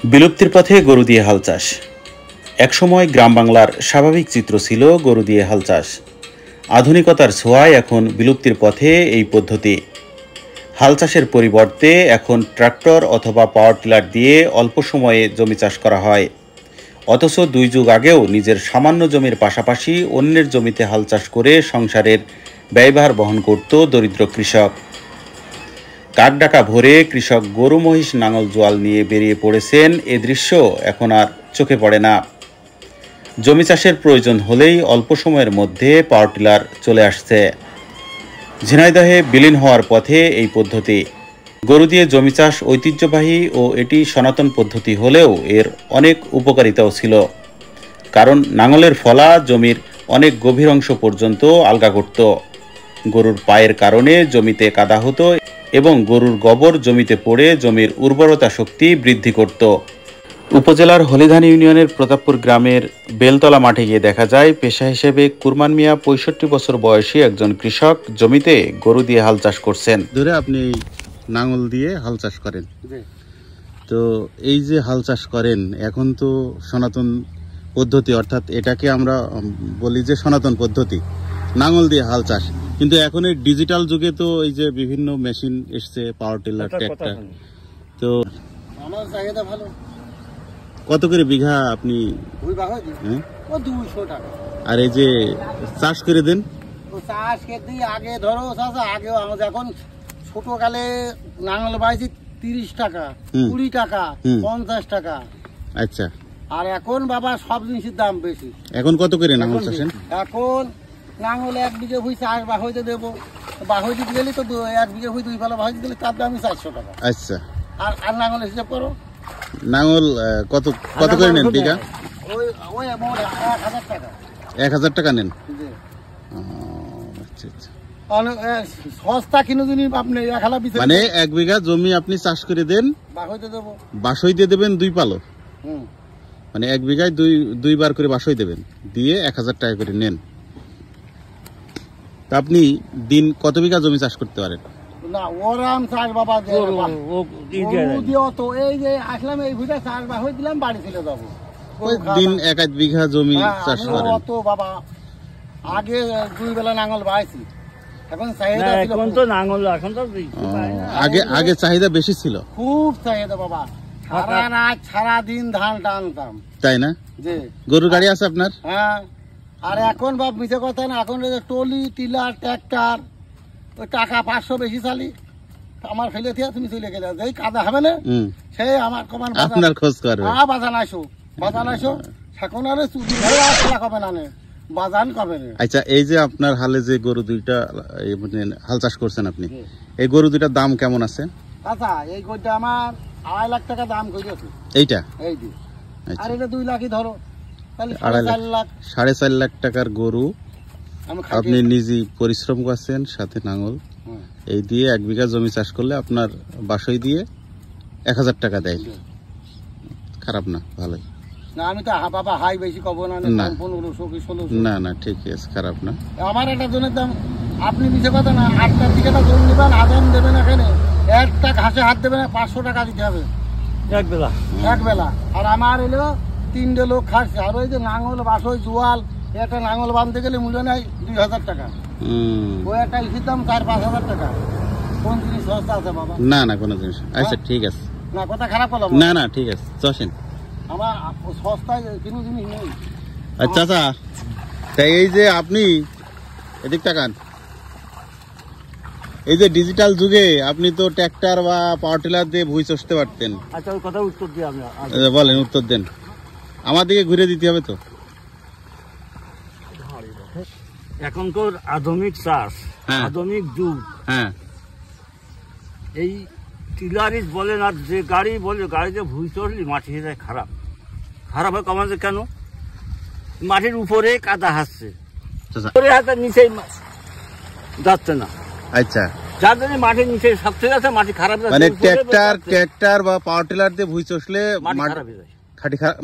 বিলুপ্তির পথে গরু দিয়ে হাল চাষ। একসময় গ্রাম বাংলার স্বাভাবিক চিত্র ছিল গরু দিয়ে হাল চাষ। আধুনিকতার ছোঁয়ায় এখন বিলুপ্তির পথে এই পদ্ধতি। হাল চাষের পরিবর্তে এখন ট্রাক্টর অথবা পাওয়ার টিলার দিয়ে অল্প সময়ে জমি চাষ করা হয়। অথচ 2 যুগ আগেও নিজের সামান্য জমির পাশাপাশি অন্যের জমিতে হাল চাষ করে সংসারের ব্যয়ভার বহন করত দরিদ্র কৃষক। কাকডাকা ভোরে কৃষক গরু মহিষ নাঙল জোয়াল নিয়ে বেরিয়ে পড়েছেন। এ দৃশ্য এখন আর চোখে পড়ে না। জমি চাষের প্রয়োজন হলেই অল্প সময়ের মধ্যে পাওয়ার টিলার চলে আসছে। ঝিনাইদহে বিলীন হওয়ার পথে এই পদ্ধতি। গরু দিয়ে জমি চাষ ঐতিহ্যবাহী ও এটি সনাতন পদ্ধতি হলেও এর অনেক উপকারিতাও ছিল। কারণ নাঙলের ফলা জমির অনেক গভীর অংশ পর্যন্ত আলগা করত। গরুর পায়ের কারণে জমিতে কাদা হতো এবং গরুর গোবর জমিতে পড়ে জমির উর্বরতা শক্তি বৃদ্ধি করত। উপজেলার হলিধান ইউনিয়নের প্রতাপপুর গ্রামের বেলতলা মাঠে গিয়ে দেখা যায় পেশা হিসেবে কুরমান মিয়া 65 বছর বয়সী একজন কৃষক জমিতে গরু দিয়ে হাল চাষ করছেন। ধরে আপনি নাঙল দিয়ে হাল চাষ করেন, তো এই যে হাল চাষ করেন এখন তো সনাতন পদ্ধতি, অর্থাৎ এটাকে আমরা বলি যে সনাতন পদ্ধতি, নাঙল দিয়ে হাল চাষ। কিন্তু এখন এই ডিজিটাল যুগে তো এই যে বিভিন্ন মেশিন এসছে, পাওয়ার টিলার, ট্রাক্টর, তো আমার চাহিদা ভালো। কত করে বিঘা আপনি? 2 বিঘা দিই, ও 200 টাকা। আর এই যে চাষ করে দেন, ও চাষ করতে আগে ধরো চাচা, আগেও আমাদের এখন ছোটকালে নাঙল বাইছি 30 টাকা, 20 টাকা, 50 টাকা। আচ্ছা। আর এখন বাবা সব জিনিসের দাম বেশি। এখন কত করে নাঙল চাষেন? এখন নাঙল 1 বিঘে ভুঁই চাষ বাহইতে দেবো, বাহই দিতে গেলে তো 1 বিঘে ভুঁই 2 পালা বাহই দিতে গেলে তার দামই 400 টাকা। আচ্ছা। আর নাঙল হিসাব করো, নাঙল কত কত করে নেন বিঘা? ওই 1000 টাকা। 1000 টাকা নেন? আচ্ছা আচ্ছা। সস্তা কিনো জিনিস আপনি মানে 1 বিঘা জমি আপনি চাষ করে দেন, বাহইতে দেবো, বাসই দিয়ে দেবেন 2 পালো, মানে 1 বিঘায় 2 বার করে বাসই দেবেন, দিয়ে 1000 টাকা করে নেন। তা আপনি দিন কত বিঘা জমি চাষ করতে পারেন? না ওরাম চাষ বাবা তো এই যে আসলাম এই ভুটা চাষ বাহই দিলাম, বাড়ি চলে যাবো। দিন 1-1 বিঘা জমি চাষ করেন? অত বাবা আগে 2 বেলা নাঙল বাইছি, এখন চাহিদা এখন তো নাঙল, এখন তো আগে চাহিদা বেশি ছিল, খুব চাহিদা বাবা। সারা রাত সারা দিন ধান টানতাম, তাই না? যে গরুর গাড়ি আছে আপনার? হ্যাঁ। আর এখন বাপ মিছে কথা না, এখন টলি টিলার ট্রাক্টর, ওই টাকা 500 বেশি চালি। আমার ফেলে দিয়ে তুমি চলে গেলে যেই কাদা হবে না, সেই আমার কমান আপনার খোঁজ করবে। বাজান আসো, বাজান আসো, এখন আর চুরি ধরে আসলা কবে না, বাজান কবে না। আচ্ছা, এই যে আপনার হালে যে গরু দুইটা হাল চাষ করছেন আপনি, এই গরু দুইটার দাম কেমন আছে? আচ্ছা, এই গরুটা আমার 2.5 লাখ টাকা দাম করেছে। এইটা? এই যে। আর এটা 2 লাখই ধরো, তাহলে 4.5 লাখ। 4.5 লাখ টাকার গরু আপনি নিজে পরিশ্রম করছেন, সাথে নাঙল, এই দিয়ে 1 বিঘা জমি চাষ করলে আপনার বাসই দিয়ে 1000 টাকা দেয়। খারাপ না, ভালোই। না আমি তো বাবা হাই বেশি কব না, 1500 কি 1600। না না, ঠিক আছে, খারাপ না। আমার একটা জনের দাম, আপনি মিছে কথা না, 8টার দিকে না জমি নেবেন, আদান দেবেন, এখানে একটা ঘাসে হাত দেবেন, 500 টাকা দিতে হবে এক বেলা। আর আমার এলো 3টে লোক খাচ্ছে। আর ওই যে নাঙল বাসই জোয়াল, একটা নাঙল বাঁধতে গেলে মূল্য নেয় 2000 টাকা। ওই একটা ইসির দাম 4-5 টাকা। কোন জিনিস সস্তা আছে বাবা? না না, কোনো জিনিস। আচ্ছা ঠিক আছে, না কথা খারাপ হলো না না, ঠিক আছে, চলেন। আমার সস্তায় কোনো জিনিস নেই। আচ্ছা আচ্ছা, তাই এই যে আপনি এদিক তাকান, এই যে ডিজিটাল যুগে আপনি তো ট্রাক্টর বা পাওয়ার টিলার দিয়ে ভুঁই চষতে পারতেন। আচ্ছা, ওই কথা উত্তর দিই আমি। বলেন, উত্তর দেন। আমার দিকে ঘুরে দিতে হবে তো। এখন তো আধুনিক চাষ, আধুনিক যুগ। হ্যাঁ, এই টিলারিস বলেন আর যে গাড়ি বলে, গাড়িতে ভুঁই চড়লি মাটি হয়ে যায় খারাপ। খারাপ হয় কমাতে কেন? মাটির উপরে কাদা হাসছে, হাতের নিচে যাচ্ছে না। আচ্ছা, যার জন্য মাটির নিচে সবচেয়ে যাচ্ছে, মাটি খারাপ। মানে ট্রাক্টর বা পাওয়ার টিলার দিয়ে ভুঁই চষলে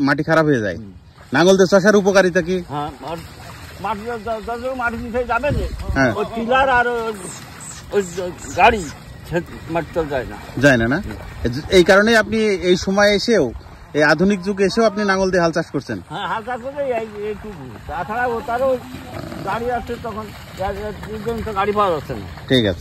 মাটি খারাপ হয়ে যায়। নাঙল দিয়ে চাষের উপকারিতা কি? হ্যাঁ, মাটির নিচে যাবে না, ওই টিলার আর ওই গাড়ি মাটি তো যায় না। যায় না, না? এই কারণে আপনি এই সময় এসেও এই আধুনিক যুগে এসেও আপনি নাঙ্গল দিয়ে হাল চাষ করছেন? হ্যাঁ, হাল চাষ করে এইটুকু। তাছাড়া তারও গাড়ি আসছে, তখন গাড়ি পাওয়া যাচ্ছে না। ঠিক আছে।